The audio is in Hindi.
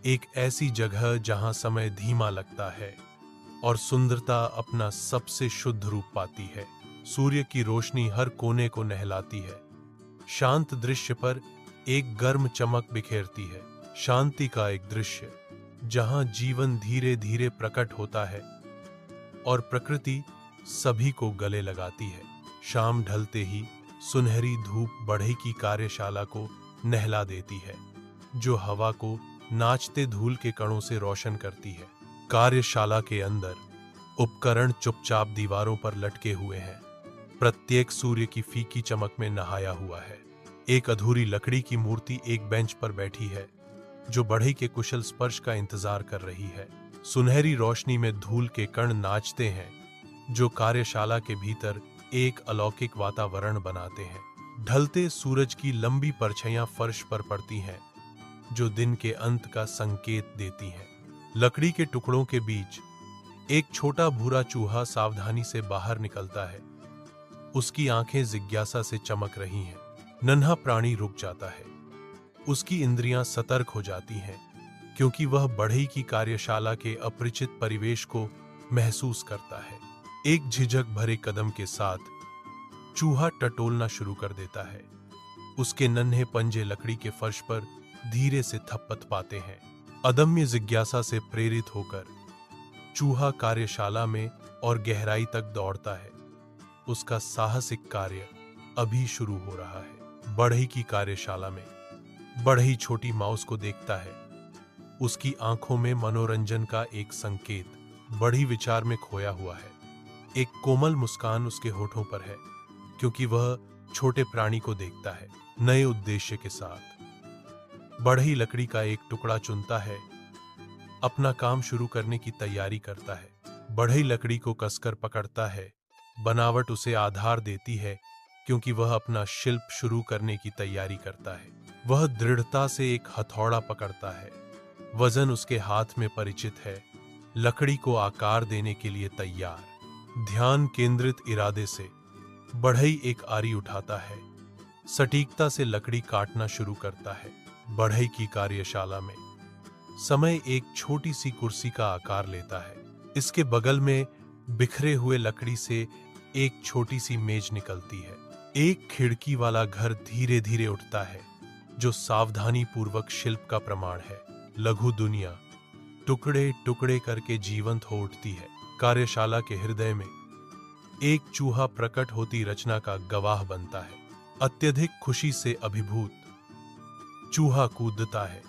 एक ऐसी जगह जहां समय धीमा लगता है और सुंदरता अपना सबसे शुद्ध रूप पाती है। सूर्य की रोशनी हर कोने को नहलाती है। शांत दृश्य पर एक गर्म चमक बिखेरती है। शांति का एक दृश्य जहां जीवन धीरे धीरे प्रकट होता है और प्रकृति सभी को गले लगाती है। शाम ढलते ही सुनहरी धूप बढ़ई की कार्यशाला को नहला देती है, जो हवा को नाचते धूल के कणों से रोशन करती है। कार्यशाला के अंदर उपकरण चुपचाप दीवारों पर लटके हुए हैं। प्रत्येक सूर्य की फीकी चमक में नहाया हुआ है। एक अधूरी लकड़ी की मूर्ति एक बेंच पर बैठी है, जो बढ़ई के कुशल स्पर्श का इंतजार कर रही है। सुनहरी रोशनी में धूल के कण नाचते हैं, जो कार्यशाला के भीतर एक अलौकिक वातावरण बनाते हैं। ढलते सूरज की लंबी परछाइयां फर्श पर पड़ती हैं, जो दिन के अंत का संकेत देती हैं। लकड़ी के टुकड़ों के बीच एक छोटा भूरा चूहा सावधानी से बाहर निकलता है। उसकी आंखें जिज्ञासा से चमक रही हैं। नन्हा प्राणी रुक जाता है। उसकी इंद्रियां सतर्क हो जाती हैं, क्योंकि वह बढ़ई की कार्यशाला के अपरिचित परिवेश को महसूस करता है। एक झिझक भरे कदम के साथ चूहा टटोलना शुरू कर देता है। उसके नन्हे पंजे लकड़ी के फर्श पर धीरे से थपथ पाते हैं। अदम्य जिज्ञासा से प्रेरित होकर चूहा कार्यशाला में और गहराई तक दौड़ता है। उसका साहसिक कार्य अभी शुरू हो रहा है। बढ़ई की कार्यशाला में बढ़ई छोटी माउस को देखता है। उसकी आंखों में मनोरंजन का एक संकेत बढ़ई विचार में खोया हुआ है। एक कोमल मुस्कान उसके होठों पर है, क्योंकि वह छोटे प्राणी को देखता है नए उद्देश्य के साथ। बढ़ई लकड़ी का एक टुकड़ा चुनता है, अपना काम शुरू करने की तैयारी करता है। बढ़ई लकड़ी को कसकर पकड़ता है। बनावट उसे आधार देती है, क्योंकि वह अपना शिल्प शुरू करने की तैयारी करता है। वह दृढ़ता से एक हथौड़ा पकड़ता है। वजन उसके हाथ में परिचित है, लकड़ी को आकार देने के लिए तैयार। ध्यान केंद्रित इरादे से बढ़ई एक आरी उठाता है। सटीकता से लकड़ी काटना शुरू करता है। बढ़ई की कार्यशाला में समय एक छोटी सी कुर्सी का आकार लेता है। इसके बगल में बिखरे हुए लकड़ी से एक छोटी सी मेज निकलती है। एक खिड़की वाला घर धीरे धीरे उठता है, जो सावधानी पूर्वक शिल्प का प्रमाण है। लघु दुनिया टुकड़े टुकड़े करके जीवंत हो उठती है। कार्यशाला के हृदय में एक चूहा प्रकट होती रचना का गवाह बनता है। अत्यधिक खुशी से अभिभूत चूहा कूदता है।